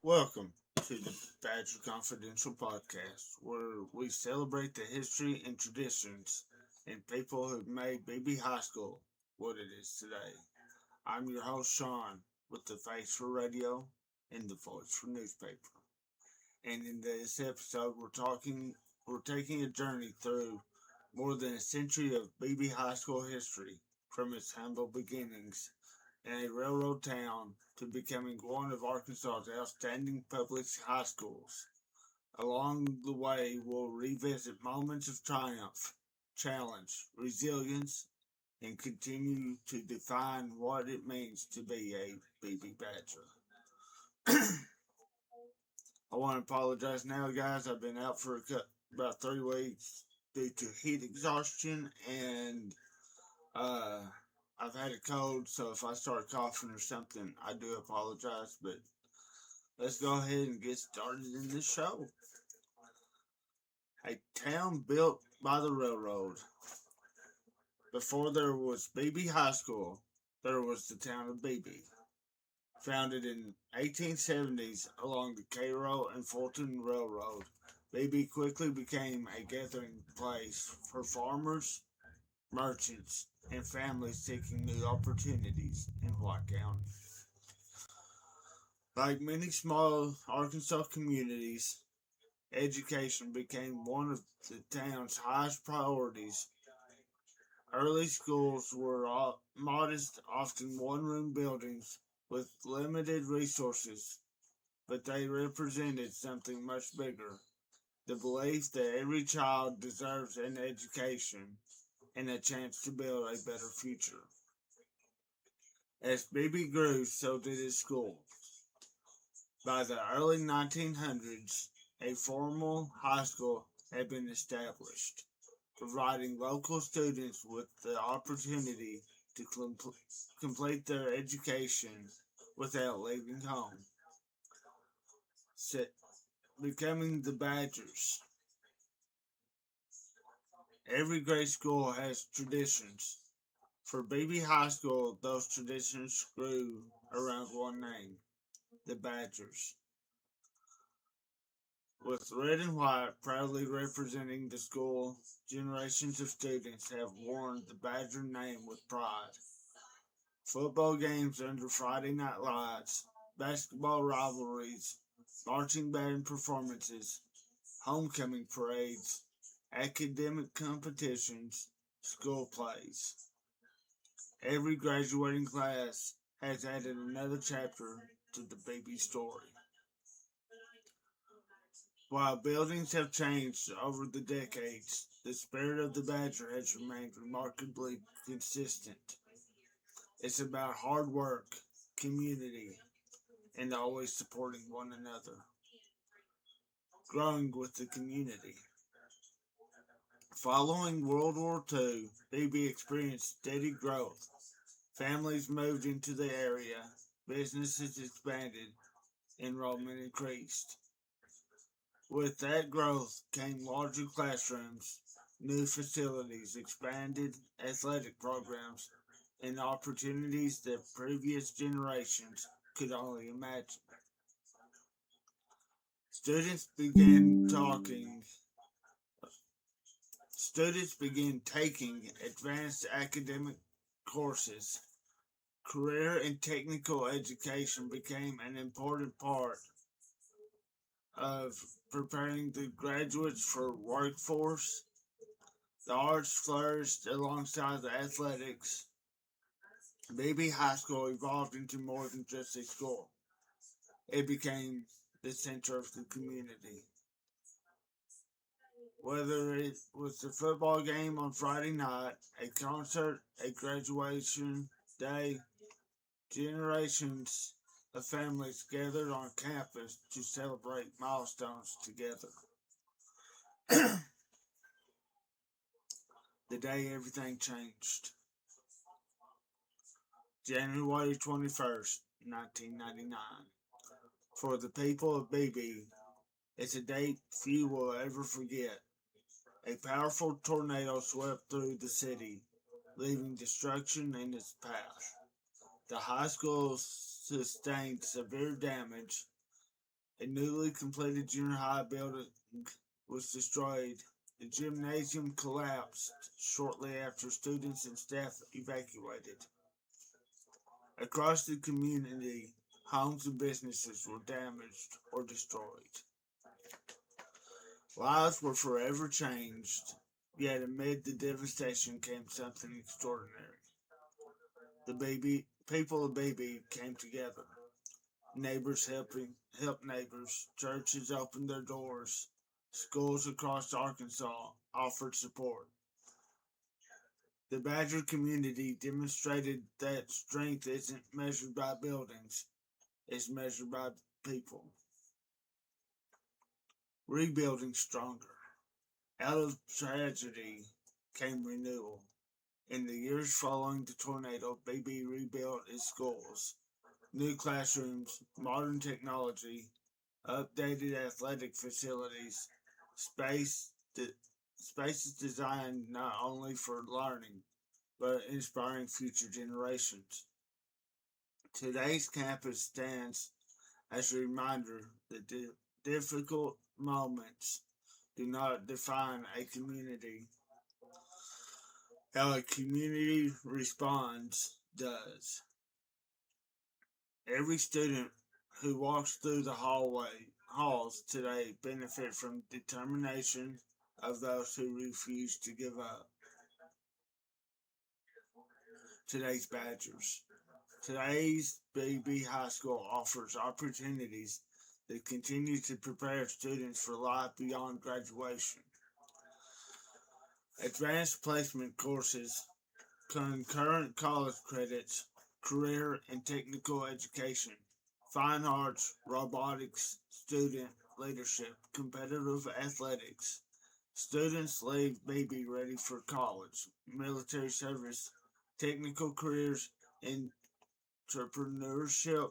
Welcome to the Badger Confidential Podcast, where we celebrate the history and traditions and people who've made Beebe High School what it is today. I'm your host, Sean, with the face for radio and the voice for newspaper. And in this episode, we're taking a journey through more than a century of Beebe High School history, from its humble beginnings in a railroad town to becoming one of Arkansas's outstanding public high schools. Along the way, we'll revisit moments of triumph, challenge, resilience, and continue to define what it means to be a Beebe Badger. I want to apologize now, guys. I've been out for about 3 weeks due to heat exhaustion, and uh, I've had a cold, so if I start coughing or something, I do apologize. But let's go ahead and get started in this show. A town built by the railroad. Before there was Beebe High School, there was the town of Beebe. Founded in 1870s along the Cairo and Fulton Railroad, Beebe quickly became a gathering place for farmers, merchants, and families seeking new opportunities in White County. Like many small Arkansas communities, education became one of the town's highest priorities. Early schools were modest, often one room buildings with limited resources, but they represented something much bigger: the belief that every child deserves an education and a chance to build a better future. As Beebe grew, so did his school. By the early 1900s, a formal high school had been established, providing local students with the opportunity to complete their education without leaving home. Becoming the Badgers. Every great school has traditions. For Beebe High School, those traditions grew around one name: the Badgers. With red and white proudly representing the school, generations of students have worn the Badger name with pride. Football games under Friday night lights, basketball rivalries, marching band performances, homecoming parades, academic competitions, school plays. Every graduating class has added another chapter to the Beebe story. While buildings have changed over the decades, the spirit of the Badger has remained remarkably consistent. It's about hard work, community, and always supporting one another. Growing with the community. Following World War II, Beebe experienced steady growth. Families moved into the area, businesses expanded, enrollment increased. With that growth came larger classrooms, new facilities, expanded athletic programs, and opportunities that previous generations could only imagine. Students began talking Students began taking advanced academic courses. Career and technical education became an important part of preparing the graduates for workforce. The arts flourished alongside the athletics. Beebe High School evolved into more than just a school. It became the center of the community. Whether it was the football game on Friday night, a concert, a graduation day, generations of families gathered on campus to celebrate milestones together. The day everything changed. January 21st, 1999. For the people of Beebe, it's a date few will ever forget. A powerful tornado swept through the city, leaving destruction in its path. The high school sustained severe damage, A newly completed junior high building was destroyed. The gymnasium collapsed shortly after students and staff evacuated. Across the community, homes and businesses were damaged or destroyed. Lives were forever changed, yet amid the devastation came something extraordinary. The people of Beebe came together. Neighbors helped neighbors. Churches opened their doors. Schools across Arkansas offered support. The Badger community demonstrated that strength isn't measured by buildings, it's measured by people. Rebuilding stronger. Out of tragedy came renewal. In the years following the tornado, Beebe rebuilt its schools. New classrooms, modern technology, updated athletic facilities, space spaces designed not only for learning, but inspiring future generations. Today's campus stands as a reminder that difficult moments do not define a community. How a community responds does. Every student who walks through the halls today benefit from determination of those who refuse to give up. Today's Badgers. Today's Beebe High School offers opportunities that continue to prepare students for life beyond graduation. Advanced placement courses, concurrent college credits, career and technical education, fine arts, robotics, student leadership, competitive athletics. Students leave Beebe ready for college, military service, technical careers, entrepreneurship,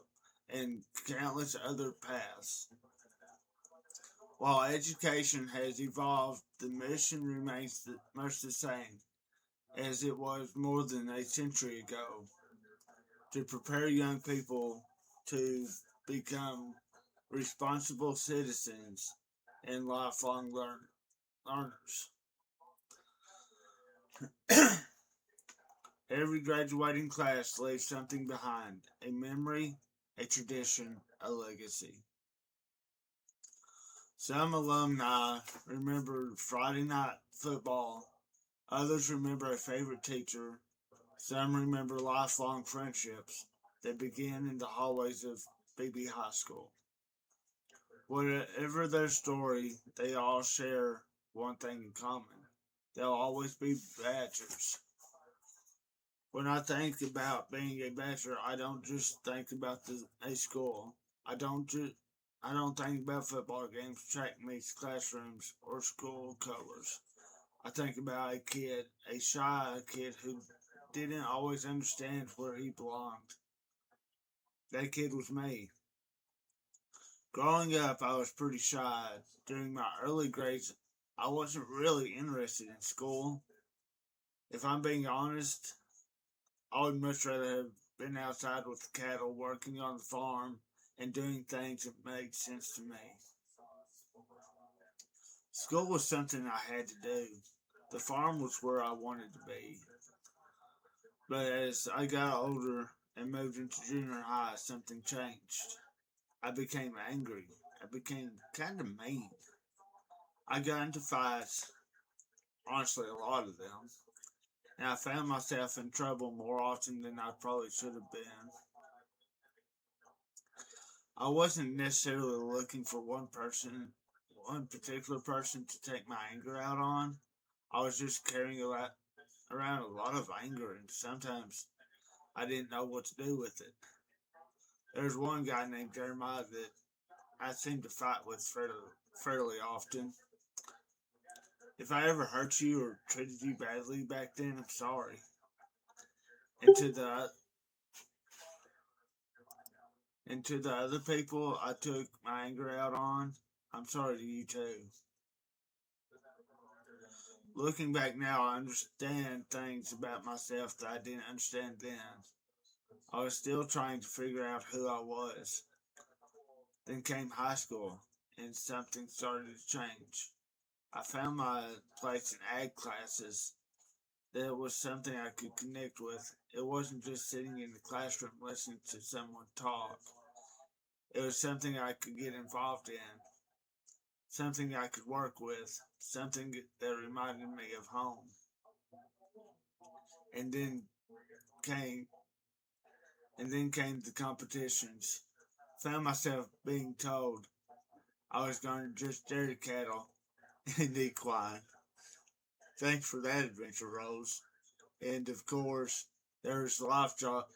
and countless other paths. While education has evolved, the mission remains much the same as it was more than a century ago, to prepare young people to become responsible citizens and lifelong learners. Every graduating class leaves something behind, a memory, a tradition, a legacy. Some alumni remember Friday night football, others remember a favorite teacher, some remember lifelong friendships that begin in the hallways of Beebe High School. Whatever their story, they all share one thing in common. They'll always be Badgers. When I think about being a Badger, I don't just think about a school. I don't just I don't think about football games, track meets, classrooms, or school colors. I think about a shy kid who didn't always understand where he belonged. That kid was me. Growing up, I was pretty shy. During my early grades, I wasn't really interested in school. If I'm being honest, I would much rather have been outside with the cattle, working on the farm, and doing things that made sense to me. School was something I had to do. The farm was where I wanted to be. But as I got older and moved into junior high, something changed. I became angry. I became kind of mean. I got into fights, honestly, a lot of them, and I found myself in trouble more often than I probably should have been. I wasn't necessarily looking for one particular person to take my anger out on. I was just carrying around a lot of anger, and sometimes I didn't know what to do with it. There's one guy named Jeremiah that I seem to fight with fairly often. If I ever hurt you or treated you badly back then, I'm sorry. And to the other people I took my anger out on, I'm sorry to you too. Looking back now, I understand things about myself that I didn't understand then. I was still trying to figure out who I was. Then came high school, and something started to change. I found my place in ag classes. That was something I could connect with. It wasn't just sitting in the classroom listening to someone talk. It was something I could get involved in, something I could work with, something that reminded me of home. And came, and then came the competitions. Found myself being told I was going to just dairy cattle and equine. Thanks for that adventure, Rose. And of course, there's livestock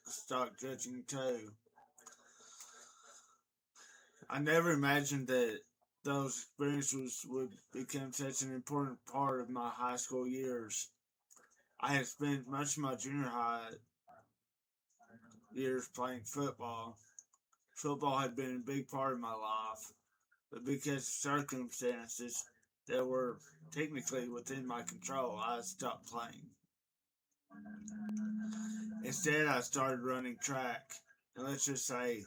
judging too. I never imagined that those experiences would become such an important part of my high school years. I had spent much of my junior high years playing football. Football had been a big part of my life, but because of circumstances that were technically within my control, I stopped playing. Instead, I started running track, and let's just say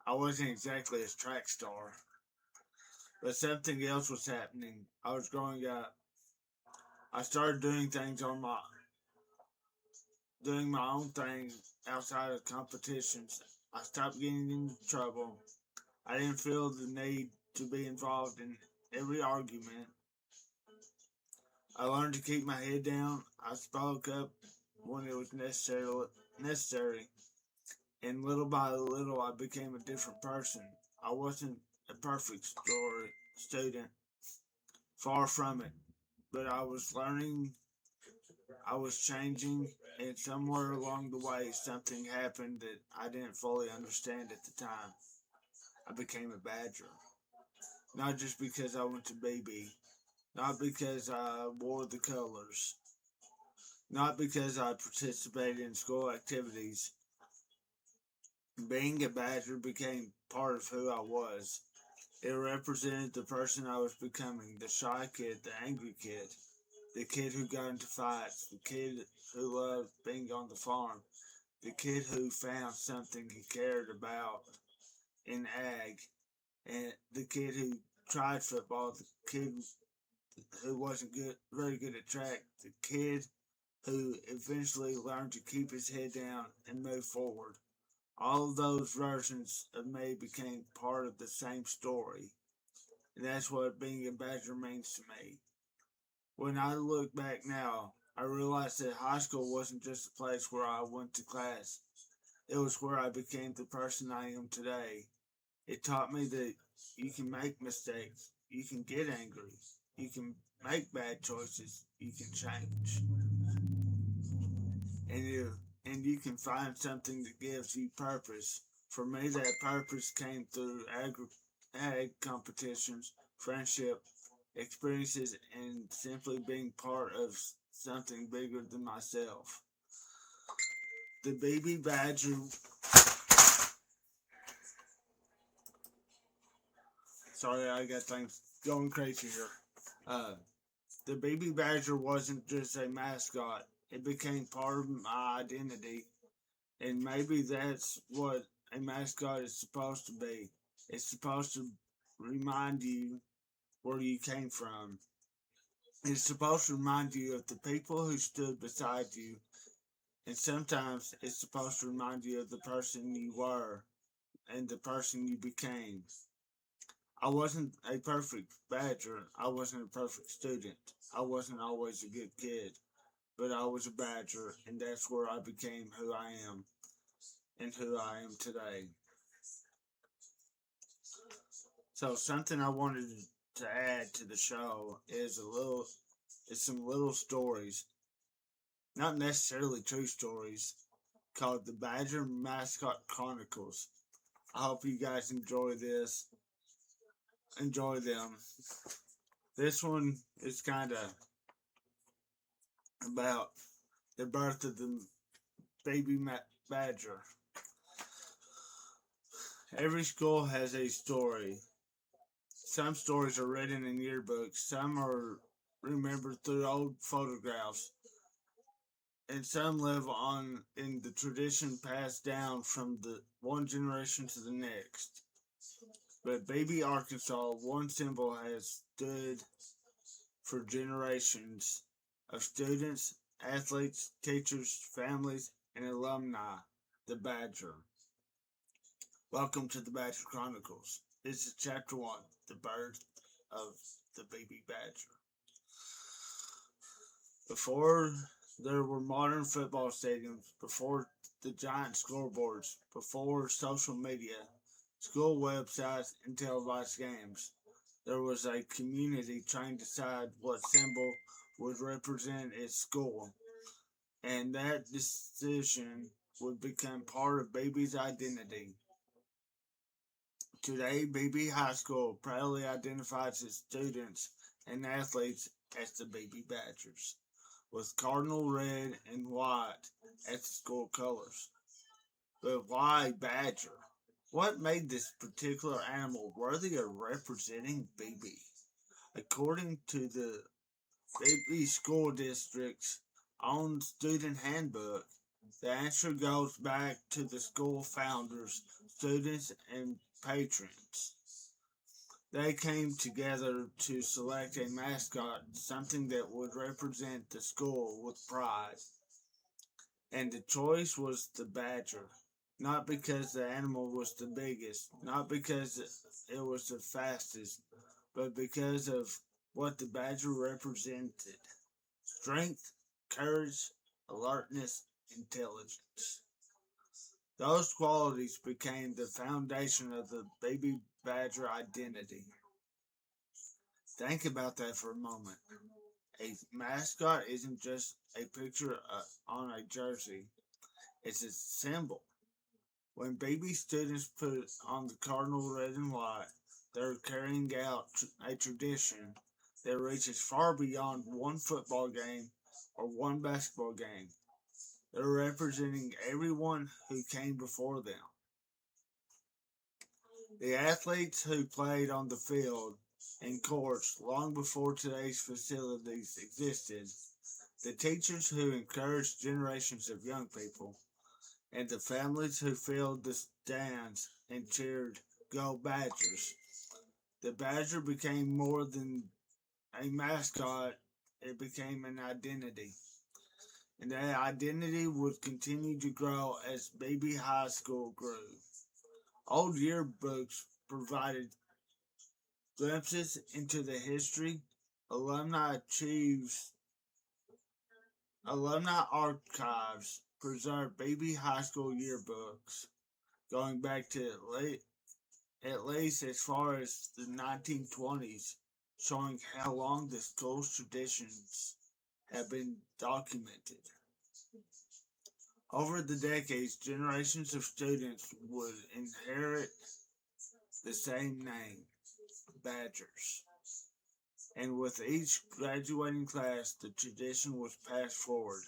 I wasn't exactly a track star, but something else was happening. I was growing up. I started doing my own thing outside of competitions. I stopped getting into trouble. I didn't feel the need to be involved in every argument. I learned to keep my head down. I spoke up when it was necessary, and little by little, I became a different person. I wasn't a perfect student, far from it, but I was learning, I was changing, and somewhere along the way, something happened that I didn't fully understand at the time. I became a badger, not just because I went to Beebe, not because I wore the colors, not because I participated in school activities. Being a badger became part of who I was. It represented the person I was becoming, the shy kid, the angry kid, the kid who got into fights, the kid who loved being on the farm, the kid who found something he cared about in ag, and the kid who tried football, the kid who wasn't very good at track, the kid who eventually learned to keep his head down and move forward. All of those versions of me became part of the same story, and that's what being a badger means to me. When I look back now, I realize that high school wasn't just a place where I went to class. It was where I became the person I am today. It taught me that you can make mistakes, you can get angry, you can make bad choices, you can change, and you can find something that gives you purpose. For me, that purpose came through ag competitions, friendship, experiences, and simply being part of something bigger than myself. The Beebe Badger. Sorry, I got things going crazy here. Uh, the Beebe Badger wasn't just a mascot; it became part of my identity, and maybe that's what a mascot is supposed to be. It's supposed to remind you where you came from. It's supposed to remind you of the people who stood beside you, and sometimes it's supposed to remind you of the person you were and the person you became. I wasn't a perfect badger. I wasn't a perfect student. I wasn't always a good kid, but I was a badger, and that's where I became who I am and who I am today. So something I wanted to add to the show is some little stories, not necessarily true stories, called the Badger Mascot Chronicles. I hope you guys enjoy them. This one is kind of about the birth of the baby badger. Every school has a story. Some stories are written in yearbooks, some are remembered through old photographs, and some live on in the tradition passed down from the one generation to the next. But Beebe, Arkansas, one symbol has stood for generations of students, athletes, teachers, families, and alumni, the Badger. Welcome to the Badger Chronicles. This is Chapter 1, the birth of the Beebe Badger. Before there were modern football stadiums, before the giant scoreboards, before social media, school websites, and televised games, there was a community trying to decide what symbol would represent its school, and that decision would become part of Beebe's identity. Today, Beebe High School proudly identifies its students and athletes as the Beebe Badgers, with cardinal red and white as the school colors. But why badger? What made this particular animal worthy of representing Beebe? According to the Beebe School District's own student handbook, the answer goes back to the school founders, students, and patrons. They came together to select a mascot, something that would represent the school with pride. And the choice was the badger. Not because the animal was the biggest, not because it was the fastest, but because of what the badger represented: strength, courage, alertness, intelligence. Those qualities became the foundation of the Beebe Badger identity. Think about that for a moment. A mascot isn't just a picture on a jersey, it's a symbol. When Beebe students put on the cardinal red and white, they're carrying out a tradition that reaches far beyond one football game or one basketball game. They're representing everyone who came before them. The athletes who played on the field and courts long before today's facilities existed, the teachers who encouraged generations of young people, and the families who filled the stands and cheered "Go Badgers." The Badger became more than a mascot, it became an identity. And that identity would continue to grow as Beebe High School grew. Old yearbooks provided glimpses into the history. Alumni achieves Alumni archives preserve Beebe High School yearbooks going back to at least as far as the 1920s, showing how long the school's traditions have been documented. Over the decades, generations of students would inherit the same name, Badgers. And with each graduating class, the tradition was passed forward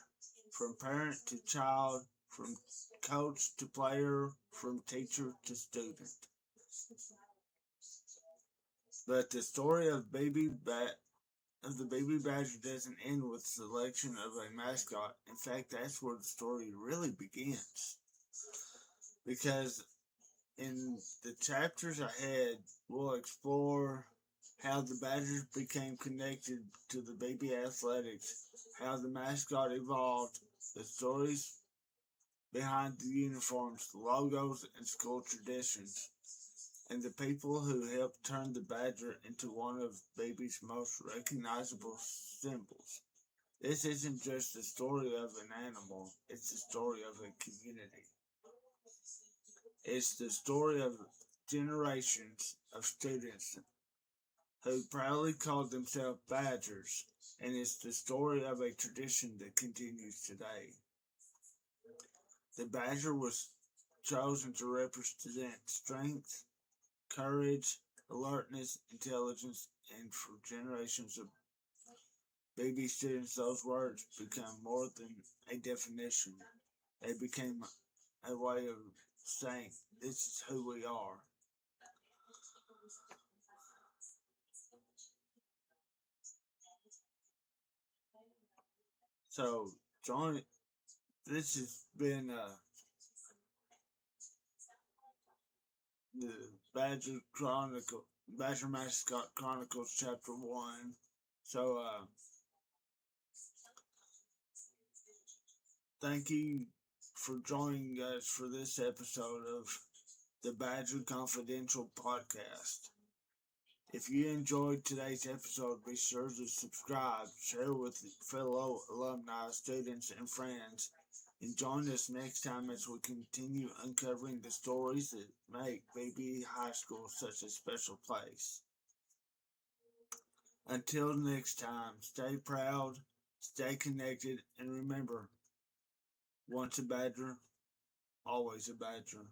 from parent to child, from coach to player, from teacher to student. But the story of the Beebe Badger doesn't end with selection of a mascot. In fact, that's where the story really begins. Because in the chapters ahead, we'll explore how the Badgers became connected to the Beebe athletics, how the mascot evolved, the stories behind the uniforms, the logos, and school traditions, and the people who helped turn the Badger into one of Beebe's most recognizable symbols. This isn't just the story of an animal, it's the story of a community. It's the story of generations of students who proudly called themselves Badgers, and it's the story of a tradition that continues today. The Badger was chosen to represent strength, courage, alertness, intelligence, and for generations of Beebe students, those words become more than a definition. They became a way of saying, this is who we are. So, join. This has been the Badger Mascot Chronicles Chapter 1. So, thank you for joining us for this episode of the Badger Confidential Podcast. If you enjoyed today's episode, be sure to subscribe, share with fellow alumni, students, and friends, and join us next time as we continue uncovering the stories that make Beebe High School such a special place. Until next time, stay proud, stay connected, and remember, once a Badger, always a Badger.